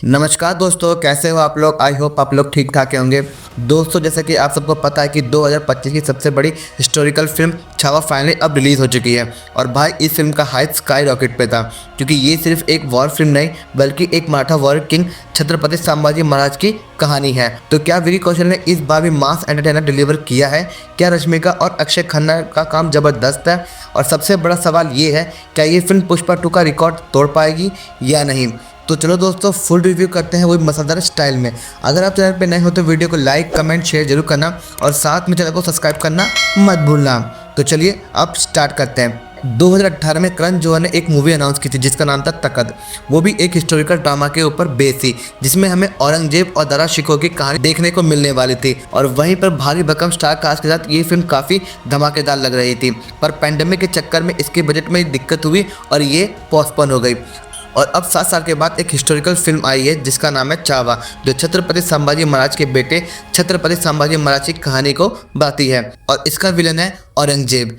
नमस्कार दोस्तों, कैसे हो आप लोग। आई होप आप लोग ठीक ठाक होंगे। दोस्तों, जैसे कि आप सबको पता है कि 2025 की सबसे बड़ी हिस्टोरिकल फिल्म छावा फाइनली अब रिलीज़ हो चुकी है। और भाई, इस फिल्म का हाइप स्काई रॉकेट पे था, क्योंकि ये सिर्फ एक वॉर फिल्म नहीं बल्कि एक मराठा वॉर किंग छत्रपति संभाजी महाराज की कहानी है। तो क्या विकी कौशल ने इस बार भी मास एंटरटेनर डिलीवर किया है? क्या रश्मिका और अक्षय खन्ना का काम ज़बरदस्त है? और सबसे बड़ा सवाल ये है, क्या ये फिल्म पुष्पा 2 का रिकॉर्ड तोड़ पाएगी या नहीं? तो चलो दोस्तों, फुल रिव्यू करते हैं, वही मसालेदार स्टाइल में। अगर आप चैनल पे नए हो तो वीडियो को लाइक कमेंट शेयर जरूर करना और साथ में चैनल को सब्सक्राइब करना मत भूलना। तो चलिए अब स्टार्ट करते हैं। 2018 में करण जौहर ने एक मूवी अनाउंस की थी जिसका नाम था तकद। वो भी एक हिस्टोरिकल ड्रामा के ऊपर बेस थी, जिसमें हमें औरंगजेब और दारा शिकोह की कहानी देखने को मिलने वाली थी। और वहीं पर भारी भरकम स्टार कास्ट के साथ ये फिल्म काफ़ी धमाकेदार लग रही थी, पर पैंडेमिक के चक्कर में इसके बजट में दिक्कत हुई और ये पोस्टपोन हो गई। और अब 7 साल के बाद एक हिस्टोरिकल फिल्म आई है जिसका नाम है छावा, जो छत्रपति संभाजी महाराज के बेटे छत्रपति संभाजी महाराज की कहानी को बताती है। और इसका विलन है औरंगजेब।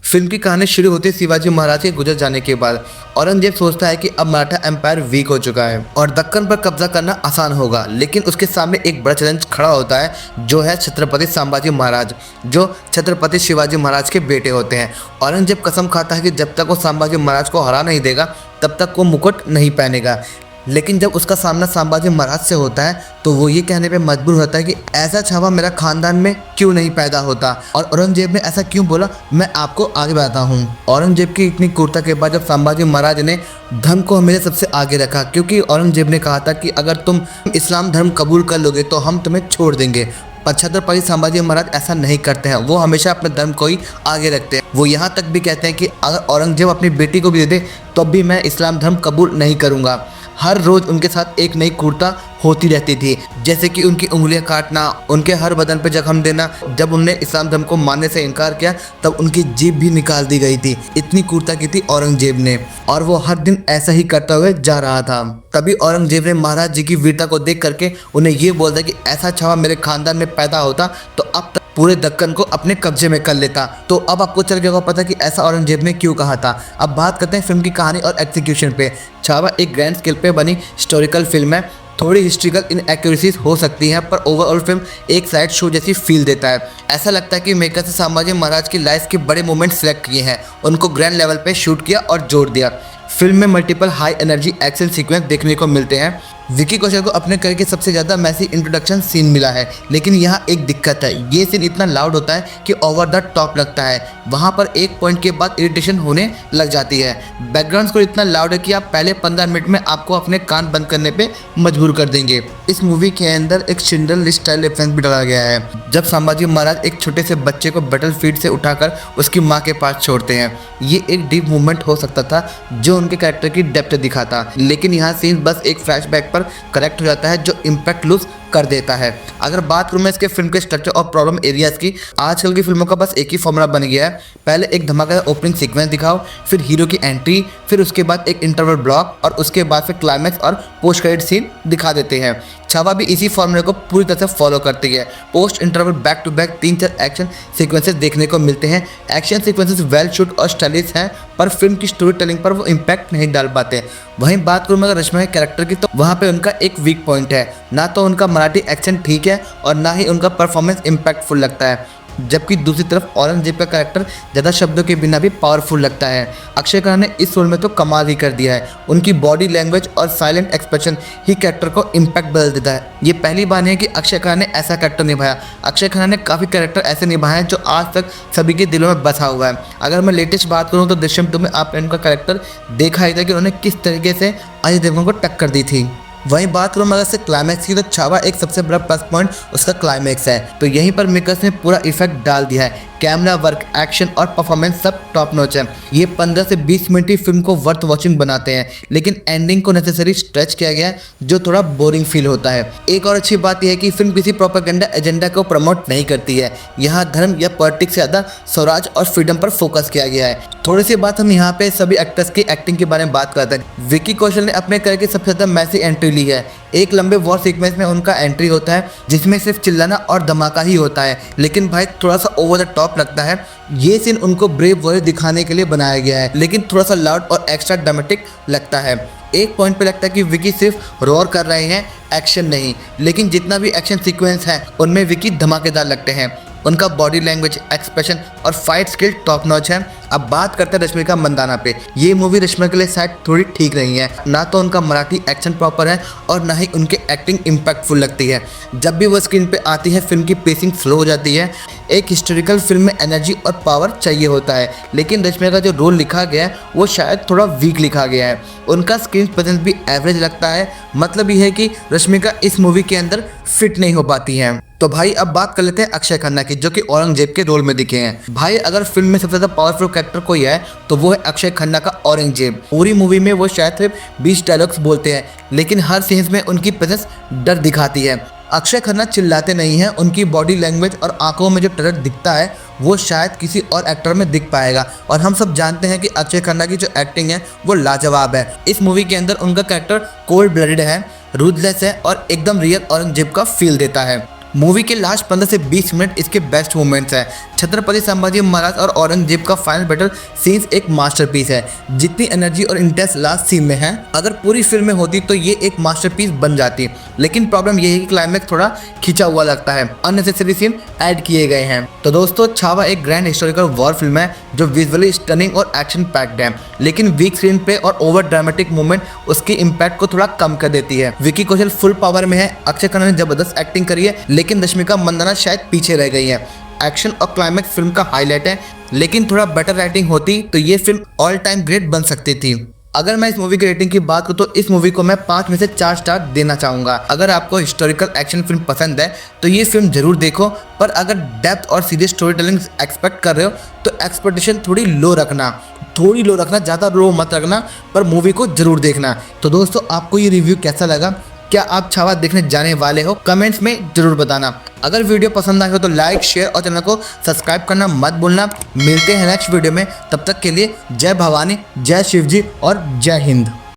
फिल्म की कहानी शुरू होती है शिवाजी महाराज के गुजर जाने के बाद। औरंगजेब सोचता है कि अब मराठा एम्पायर वीक हो चुका है और दक्कन पर कब्जा करना आसान होगा, लेकिन उसके सामने एक बड़ा चैलेंज खड़ा होता है, जो है छत्रपति संभाजी महाराज, जो छत्रपति शिवाजी महाराज के बेटे होते हैं। औरंगजेब कसम खाता है कि जब तक वो संभाजी महाराज को हरा नहीं देगा तब तक वो मुकुट नहीं पहनेगा। लेकिन जब उसका सामना संभाजी महाराज से होता है तो वो ये कहने पे मजबूर होता है कि ऐसा छावा मेरा खानदान में क्यों नहीं पैदा होता। और औरंगजेब ने ऐसा क्यों बोला, मैं आपको आगे बताता हूँ। औरंगजेब की इतनी क्रूरता के बाद जब संभाजी महाराज ने धर्म को हमेशा सबसे आगे रखा, क्योंकि औरंगजेब ने कहा था कि अगर तुम इस्लाम धर्म कबूल कर लोगे तो हम तुम्हें छोड़ देंगे। पर छत्रपति संभाजी महाराज ऐसा नहीं करते हैं, वो हमेशा अपने धर्म को ही आगे रखते हैं। वो यहाँ तक भी कहते हैं कि अगर औरंगजेब अपनी बेटी को भी दे दे तो भी मैं इस्लाम धर्म कबूल नहीं करूँगा। हर रोज़ उनके साथ एक नई क्रूरता होती रहती थी, जैसे कि उनकी उंगलियां काटना, उनके हर बदन पर जख्म देना। जब उन्होंने इस्लाम धर्म को मानने से इनकार किया तब उनकी जीभ भी निकाल दी गई थी। इतनी क्रूरता की थी औरंगजेब ने, और वो हर दिन ऐसा ही करता हुए जा रहा था। तभी औरंगजेब ने महाराज जी की वीरता को देख करके उन्हें ये बोल दिया कि ऐसा छावा मेरे खानदान में पैदा होता तो अब तक पूरे दक्कन को अपने कब्जे में कर लेता। तो अब आपको चल गया पता कि ऐसा औरंगजेब ने क्यों कहा था। अब बात करते हैं फिल्म की कहानी और एग्जीक्यूशन पे। छावा एक ग्रैंड स्केल पे बनी हिस्टोरिकल फिल्म है। थोड़ी हिस्ट्रिकल इनएक्यूरेसीज हो सकती हैं, पर ओवरऑल फिल्म एक साइड शो जैसी फील देता है। ऐसा लगता है कि मेकर्स ने संभाजी महाराज की लाइफ के बड़े मोमेंट सेलेक्ट किए हैं, उनको ग्रैंड लेवल पे शूट किया और जोड़ दिया। फिल्म में multiple high energy action sequence देखने को मिलते हैं। विकी कौशल को अपने करियर के सबसे ज़्यादा मैसी इंट्रोडक्शन सीन मिला है, लेकिन यहाँ एक दिक्कत है, ये सीन इतना लाउड होता है कि ओवर द टॉप लगता है। वहाँ पर एक पॉइंट के बाद इरिटेशन होने लग जाती है। बैकग्राउंड स्कोर इतना लाउड है कि आप पहले 15 मिनट में आपको अपने कान बंद करने पे मजबूर कर देंगे। इस मूवी के अंदर एक शिंडल स्टाइल रेफरेंस भी डाला गया है, जब संभाजी महाराज एक छोटे से बच्चे को बैटलफील्ड से उठाकर उसकी माँ के पास छोड़ते हैं। ये एक डीप मूवमेंट हो सकता था जो उनके कैरेक्टर की डेप्थ दिखाता, लेकिन यहाँ सीन बस एक फ्लैशबैक पर करेक्ट हो जाता है जो इम्पैक्ट लूज कर देता है। अगर बात करूँ मैं इसके फिल्म के स्ट्रक्चर और प्रॉब्लम एरियाज की, आजकल की फिल्मों का बस एक ही फॉर्मूला बन गया है। पहले एक धमाकेदार ओपनिंग सीक्वेंस दिखाओ, फिर हीरो की एंट्री, फिर उसके बाद एक इंटरवल ब्लॉक और उसके बाद फिर क्लाइमैक्स और पोस्ट क्रेडिट सीन दिखा देते हैं। छावा भी इसी फॉर्मूले को पूरी तरह से फॉलो करती है। Post interval back to back 3-4 action sequences देखने को मिलते हैं। एक्शन सीक्वेंसेस वेल शूट और स्टाइलिश हैं, पर फिल्म की स्टोरी टेलिंग पर वो इम्पैक्ट नहीं डाल पाते। वहीं बात करूँ मैं रश्मिका के कैरेक्टर की, तो वहाँ पे उनका एक वीक पॉइंट है, ना तो उनका मराठी एक्सेंट ठीक है और ना ही उनका परफॉर्मेंस इम्पैक्टफुल लगता है। जबकि दूसरी तरफ औरंगजेब का कैरेक्टर ज़्यादा शब्दों के बिना भी पावरफुल लगता है। अक्षय खन्ना ने इस रोल में तो कमाल ही कर दिया है। उनकी बॉडी लैंग्वेज और साइलेंट एक्सप्रेशन ही कैरेक्टर को इम्पैक्ट बदल देता है। ये पहली बार है कि अक्षय खन्ना ने ऐसा कैरेक्टर निभाया। अक्षय खन्ना ने काफ़ी कैरेक्टर ऐसे निभाए हैं जो आज तक सभी के दिलों में बसा हुआ है। अगर मैं लेटेस्ट बात करूँ तो दृश्यम 2 में आपने उनका कैरेक्टर देखा ही था कि उन्होंने किस तरीके से अजय देवगन को टक्कर दी थी। वहीं बात करूँ अगर से क्लाइमैक्स की, तो छावा एक सबसे बड़ा प्लस पॉइंट उसका क्लाइमैक्स है। तो यहीं पर मेकर्स ने पूरा इफेक्ट डाल दिया है। कैमरा वर्क, एक्शन और परफॉर्मेंस सब टॉप नॉच है। ये 15 से 20 मिनट की फिल्म को वर्थ वॉचिंग बनाते हैं, लेकिन एंडिंग को नेसेसरी स्ट्रेच किया गया है जो थोड़ा बोरिंग फील होता है। एक और अच्छी बात यह है कि फिल्म किसी प्रोपेगेंडा एजेंडा को प्रमोट नहीं करती है। यहाँ धर्म या पॉलिटिक्स से ज़्यादा स्वराज और फ्रीडम पर फोकस किया गया है। थोड़ी सी बात हम यहाँ पे सभी एक्टर्स की एक्टिंग के बारे में बात करते हैं। विकी कौशल ने अपने करियर की सबसे ज़्यादा मैसी एंट्री ली है। एक लंबे वॉर सीक्वेंस में उनका एंट्री होता है जिसमें सिर्फ चिल्लाना और धमाका ही होता है, लेकिन भाई थोड़ा सा ओवर द टॉप लगता है। ये सीन उनको ब्रेव वॉरियर दिखाने के लिए बनाया गया है, लेकिन थोड़ा सा लाउड और एक्स्ट्रा ड्रामेटिक लगता है। एक पॉइंट पे लगता है कि विकी सिर्फ रोर कर रहे हैं, एक्शन नहीं। लेकिन जितना भी एक्शन सीक्वेंस है उनमें विकी धमाकेदार लगते हैं। उनका बॉडी लैंग्वेज, एक्सप्रेशन और फाइट स्किल टॉप नॉच है। अब बात करते हैं रश्मिका मंदाना पे। ये मूवी रश्मिका के लिए शायद थोड़ी ठीक नहीं है। ना तो उनका मराठी एक्शन प्रॉपर है और ना ही उनकी एक्टिंग इम्पैक्टफुल लगती है। जब भी वो स्क्रीन पे आती है फिल्म की पेसिंग स्लो हो जाती है। एक हिस्टोरिकल फिल्म में एनर्जी और पावर चाहिए होता है, लेकिन रश्मिका का जो रोल लिखा गया है वो शायद थोड़ा वीक लिखा गया है। उनका स्क्रीन प्रेजेंस भी एवरेज लगता है। मतलब ये है कि रश्मिका इस मूवी के अंदर फिट नहीं हो पाती हैं। तो भाई अब बात कर लेते हैं अक्षय खन्ना की, जो कि औरंगजेब के रोल में दिखे हैं। भाई अगर फिल्म में सबसे ज्यादा पावरफुल कैरेक्टर कोई है तो वो है अक्षय खन्ना का औरंगजेब। पूरी मूवी में वो शायद सिर्फ 20 डायलॉग्स बोलते हैं, लेकिन हर सीन्स में उनकी प्रेजेंस डर दिखाती है। अक्षय खन्ना चिल्लाते नहीं हैं, उनकी बॉडी लैंग्वेज और आंखों में जो टेरर दिखता है वो शायद किसी और एक्टर में दिख पाएगा। और हम सब जानते हैं कि अक्षय खन्ना की जो एक्टिंग है वो लाजवाब है। इस मूवी के अंदर उनका कैरेक्टर कोल्ड ब्लडेड है, रूथलेस है और एकदम रियल औरंगजेब का फील देता है। मूवी के लास्ट 15 से 20 मिनट इसके बेस्ट मोमेंट्स हैं। छत्रपति संभाजी महाराज और औरंगजेब का फाइनल बैटल सीन्स एक मास्टरपीस है। जितनी एनर्जी और इंटेंस लास्ट सीन में है, अगर पूरी फिल्म में होती तो ये एक मास्टरपीस बन जाती। लेकिन प्रॉब्लम ये है कि क्लाइमैक्स थोड़ा खिंचा हुआ लगता है, अननेसेसरी सीन ऐड किए गए हैं। तो दोस्तों छावा एक ग्रैंड हिस्टोरिकल वॉर फिल्म है जो विजुअली स्टनिंग और एक्शन पैक्ड है, लेकिन वीक स्क्रीन पे और ओवर ड्रामेटिक मूवमेंट उसके इम्पैक्ट को थोड़ा कम कर देती है। विकी कौशल फुल पावर में है, अक्षय खन्ना ने जबरदस्त एक्टिंग करी है, लेकिन रश्मिका मंदाना शायद पीछे रह गई है। एक्शन और क्लाइमैक्स फिल्म का हाईलाइट है, लेकिन थोड़ा बेटर राइटिंग होती तो ये फिल्म ऑल टाइम ग्रेट बन सकती थी। अगर मैं इस मूवी की रेटिंग की बात करूँ तो इस मूवी को मैं 5 में से 4 स्टार देना चाहूँगा। अगर आपको हिस्टोरिकल एक्शन फिल्म पसंद है तो ये फिल्म जरूर देखो, पर अगर डेप्थ और सीरियस स्टोरी टेलिंग एक्सपेक्ट कर रहे हो तो एक्सपेक्टेशन थोड़ी लो रखना, ज़्यादा लो मत रखना, पर मूवी को जरूर देखना। तो दोस्तों आपको ये रिव्यू कैसा लगा? क्या आप छावा देखने जाने वाले हो? कमेंट्स में जरूर बताना। अगर वीडियो पसंद आए हो तो लाइक, शेयर और चैनल को सब्सक्राइब करना मत भूलना। मिलते हैं नेक्स्ट वीडियो में, तब तक के लिए जय भवानी, जय शिव जी और जय हिंद।